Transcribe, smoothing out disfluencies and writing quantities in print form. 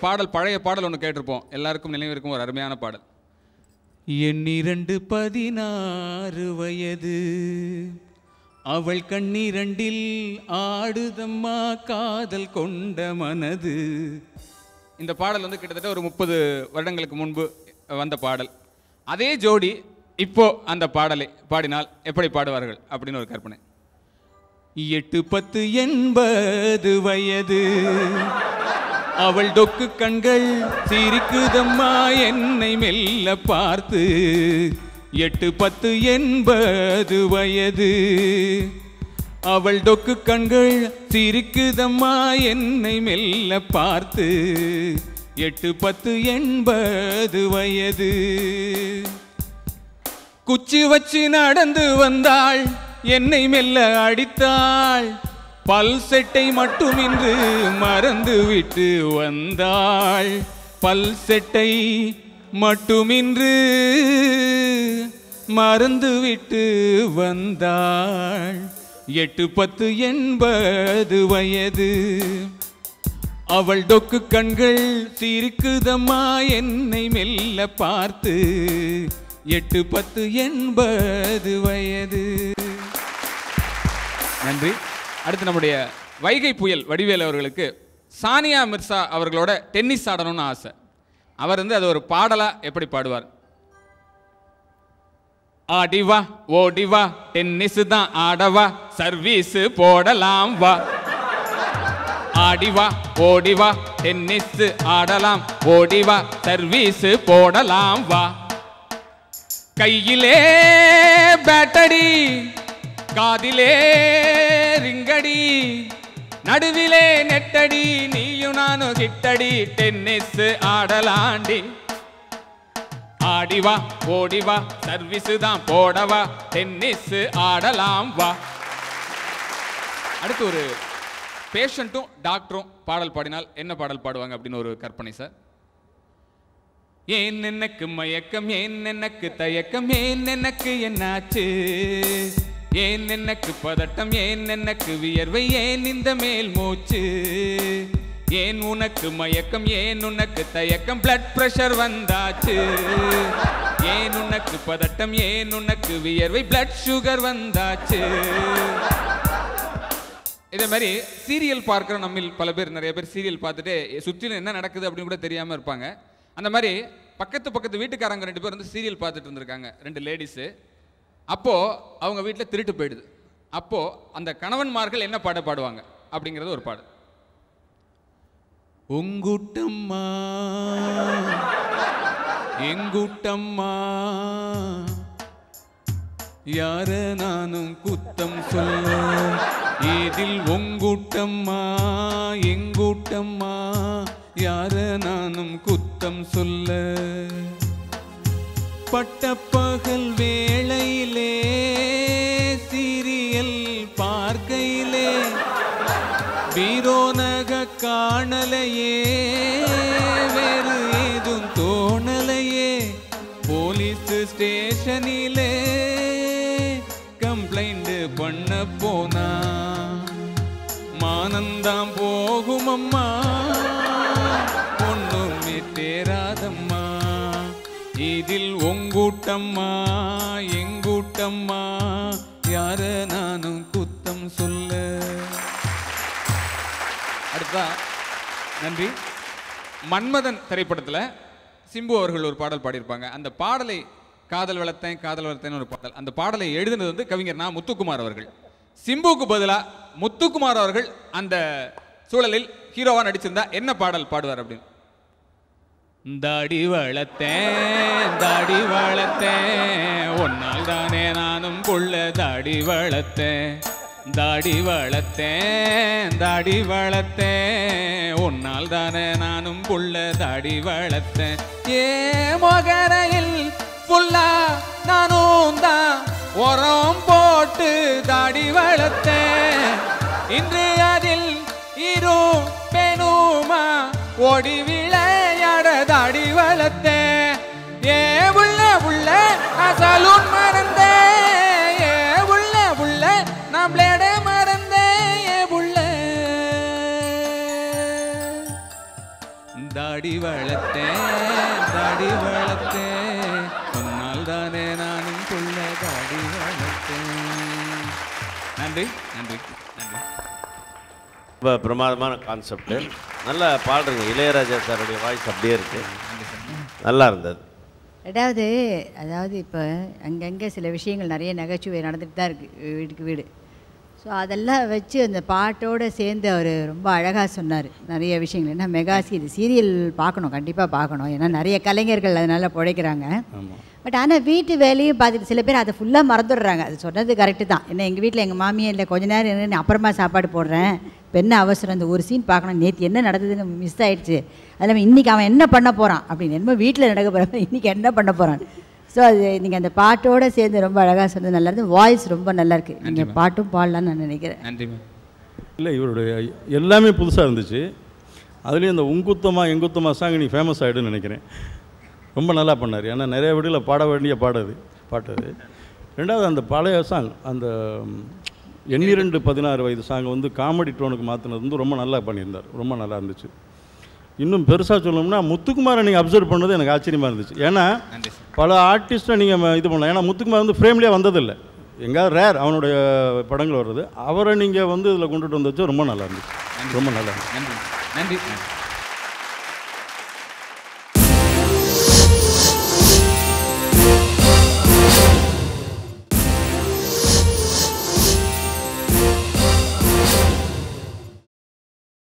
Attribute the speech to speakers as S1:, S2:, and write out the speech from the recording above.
S1: பாடல், பழைய பாடல் ஒன்று கேட்டிருப்போம், எல்லாருக்கும் நினைவிருக்கும் ஒரு அருமையான பாடல். என் 16 வயது அவள் கண்ணிரண்டில் ஆடுதம்மா காதல் கொண்ட மனது. இந்த பாடல் வந்து கிட்டத்தட்ட ஒரு 30 வருடங்களுக்கு முன்பு வந்த பாடல். அதே ஜோடி இப்போ அந்த பாடலை பாடினால் எப்படி பாடுவார்கள் அப்படின்னு ஒரு கற்பனை. 8, 10, 80 வயது அவள் டொக்கு கண்கள் சிரிக்குதம்மா என்னை மெல்ல பார்த்து. 8, 10, 80 வயது அவள் டொக்கு கண்கள் சிரிக்குதம்மா என்னை மெல்ல பார்த்து. 8, 10, 80 வயது. குச்சி வச்சு நடந்து வந்தாள் என்னை மெல்ல அடித்தாள். பல் செட்டை மட்டுமின்று மறந்து விட்டு வந்தாள். பல் செட்டை மட்டுமின்று மறந்து விட்டு வந்தாள். 8, 10, 80 வயது அவள் டொக்கு கண்கள் சிரிக்குதம்மா என்னை மெல்ல பார்த்து. 8, 10, 80 வயது. நன்றி. அடுத்து நம்முடைய வைகை புயல் வடிவேல் அவர்களுக்கு சானியா மிர்சா அவர்களோட டென்னிஸ் ஆடணும்னு ஆசை. அவர் வந்து அது ஒரு பாடலா எப்படி பாடுவார்? ஆடிவா ஓடிவா டென்னிஸ் தான் ஆடவா சர்வீஸ் போடலாம் வா. ஆடிவா ஓடிவா டென்னிஸ் ஆடலாம் ஓடிவா சர்வீஸ் போடலாம் வா. கையிலே பேட்டடி காதிலே ரிங்கடி நடுவிலே நெட்டடி நீயும் நானும் கிட்டடி டென்னிஸ் ஆடலாண்டி. ஆடிவா ஓடிவா சர்வீஸ் தான் போடவா டென்னிஸ் ஆடலாம் வா. அடுத்து ஒரு பேஷண்ட்டும் டாக்டரும் பாடல் பாடினால் என்ன பாடல் பாடுவாங்க அப்படின்னு ஒரு கற்பனை சார். ஏன் எனக்கு மயக்கம், ஏன் எனக்கு தயக்கம், ஏன் எனக்கு என்னாச்சு, ஏன் எனக்கு பதட்டம், ஏன் எனக்கு வியர்வை, ஏன் இந்த மேல் மூச்சு, ஏன் உனக்கு மயக்கம், ஏன் உனக்கு தயக்கம், பிளட் பிரஷர் வந்தாச்சு, ஏன் உனக்கு பதட்டம், ஏன் உனக்கு வியர்வை, பிளட் சுகர் வந்தாச்சு. இதே மாதிரி சீரியல் பார்க்குற நம்மில் பல பேர், நிறைய பேர் சீரியல் பார்த்துட்டு சுற்றிலும் என்ன நடக்குது அப்படின்னு கூட தெரியாமல் இருப்பாங்க. அந்த மாதிரி பக்கத்து வீட்டுக்காரங்க 2 பேர் வந்து சீரியல் பார்த்துட்டு இருந்திருக்காங்க, 2 லேடிஸு. அப்போது அவங்க வீட்டில் திருட்டு போயிடுது. அப்போது அந்த கணவன்மார்கள் என்ன பாடுவாங்க அப்படிங்கிறது ஒரு பாடு. உங்கூட்டம்மா எங்கூட்டம்மா யார நானும் குத்தம் சொல்ல, இதில் உங்கூட்டம்மா எங்கூட்டம்மா யார நானும் குத்தம் சொல்ல. பட்டப்பகல் வேளையிலே சீரியல் பார்க்கையிலே பீரோனக காணலையே, வேறு ஏதும் தோணலையே, போலீஸ் ஸ்டேஷனிலே கம்ப்ளைண்ட் பண்ண போனா மானந்தாம் போகுமம்மா ஒண்ணுமே தேராதம்மா, இதில் உங்கூட்டம்மா எங்கூட்டம்மா யார நானும் குத்தம் சொல்ல. அடுத்தா நன்றி. மன்மதன் திரைப்படத்தில் சிம்பு அவர்கள் ஒரு பாடல் பாடியிருப்பாங்க. அந்த பாடலை காதல் வளர்த்தேன் ஒரு பாடல். அந்த பாடலை எழுதினது வந்து கவிஞர் நா. முத்துக்குமார் அவர்கள். சிம்புவுக்கு பதிலாக முத்துக்குமார் அவர்கள் அந்த சூழலில் ஹீரோவா நடிச்சிருந்தா என்ன பாடல் பாடுவார் அப்படின்னு. தாடி வளர்த்தேன் ஒன்னால் தானே நானும் கொள்ள தாடி வளர்த்தேன் ஒன்னால் தானே நானும் கொள்ள தாடி வளர்த்தேன். ஏ மொகரையில் புல்லா நானும் தான் உரம் போட்டு தாடி வளர்த்தேன். இன்று அதில் இரு பெணுமா ஓடி விளையாட தாடி வளர்த்தேன். ஏ புள்ள அசலூன் மறந்தேன், ஏ புள்ள நம்மளேட மறந்தேன், ஏ புள்ள தாடி வளர்த்தேன் சொன்னால் தானே நானும் சொல்ல தாடி வளர்த்தேன். நன்றி நன்றி நன்றி.
S2: ரொம்ப பிரமாதமான கான்செப்ட். நல்லா பாடுறீங்க. இளையராஜா சாருடைய வாய்ஸ் அப்படியே இருக்கு, நல்லா இருந்தது.
S3: அதாவது இப்போ அங்கங்கே சில விஷயங்கள் நிறைய நகைச்சுவை நடந்துட்டு தான் இருக்குது வீட்டுக்கு வீடு. ஸோ அதெல்லாம் வச்சு அந்த பாட்டோடு சேர்ந்து அவர் ரொம்ப அழகாக சொன்னார் நிறைய விஷயங்கள். ஏன்னா மெகா சீரியல் பார்க்கணும், கண்டிப்பாக பார்க்கணும். ஏன்னா நிறைய கலைஞர்கள் அதனால் பிழைக்கிறாங்க. பட் ஆனால் வீட்டு வேலையும் பார்த்துட்டு சில பேர் அதை ஃபுல்லாக மறந்துடுறாங்க. அது சொன்னது கரெக்டு தான். ஏன்னா எங்கள் வீட்டில் எங்கள் மாமியே இல்லை, கொஞ்ச நேரம் அப்புறமா சாப்பாடு போடுறேன், இப்போ என்ன அவசரம், இந்த ஒரு சீன் பார்க்கணும், நேற்று என்ன நடந்ததுன்னு மிஸ் ஆகிடுச்சு, அது இல்லாமல் இன்றைக்கி அவன் என்ன பண்ண போகிறான் அப்படின்னு, என்னமோ வீட்டில் நடக்க போகிறான், இன்றைக்கி என்ன பண்ண போகிறான். ஸோ அது நீங்கள் அந்த பாட்டோடு சேர்ந்து ரொம்ப அழகாக சொன்னது நல்லா இருந்து. வாய்ஸ் ரொம்ப நல்லாயிருக்கு. நீங்கள் பாட்டும் பாடலான்னு நான் நினைக்கிறேன்.
S1: நன்றி.
S4: இல்லை, இவருடைய எல்லாமே புதுசாக இருந்துச்சு. அதுலேயும் இந்த உங்குத்தமாக எங்குத்தமாக சாங் நீ ஃபேமஸ் ஆகிடுன்னு நினைக்கிறேன். ரொம்ப நல்லா பண்ணார். ஏன்னா நிறைய வீடுகளில் பாட வேண்டிய பாட்டது. ரெண்டாவது அந்த பழைய சாங், அந்த 12-16 வயது சாங் வந்து காமெடி டோனுக்கு மாற்றினது வந்து ரொம்ப நல்லா பண்ணியிருந்தார். ரொம்ப நல்லா இருந்துச்சு. இன்னும் பெருசாக சொல்லணும்னா முத்துக்குமாரை நீங்கள் அப்சர்வ் பண்ணது எனக்கு ஆச்சரியமாக இருந்துச்சு. ஏன்னா பல ஆர்டிஸ்ட்டை நீங்கள் இது பண்ணலாம். ஏன்னா முத்துக்குமார் வந்து ஃப்ரேம்லேயே வந்ததில்லை, எங்கேயாவது ரேர் அவனுடைய படங்கள் வர்றது. அவரை நீங்கள் வந்து இதில் கொண்டுட்டு வந்து வச்சு ரொம்ப நல்லா இருந்துச்சு. ரொம்ப நல்லா இருந்துச்சு.
S1: நன்றி நன்றி.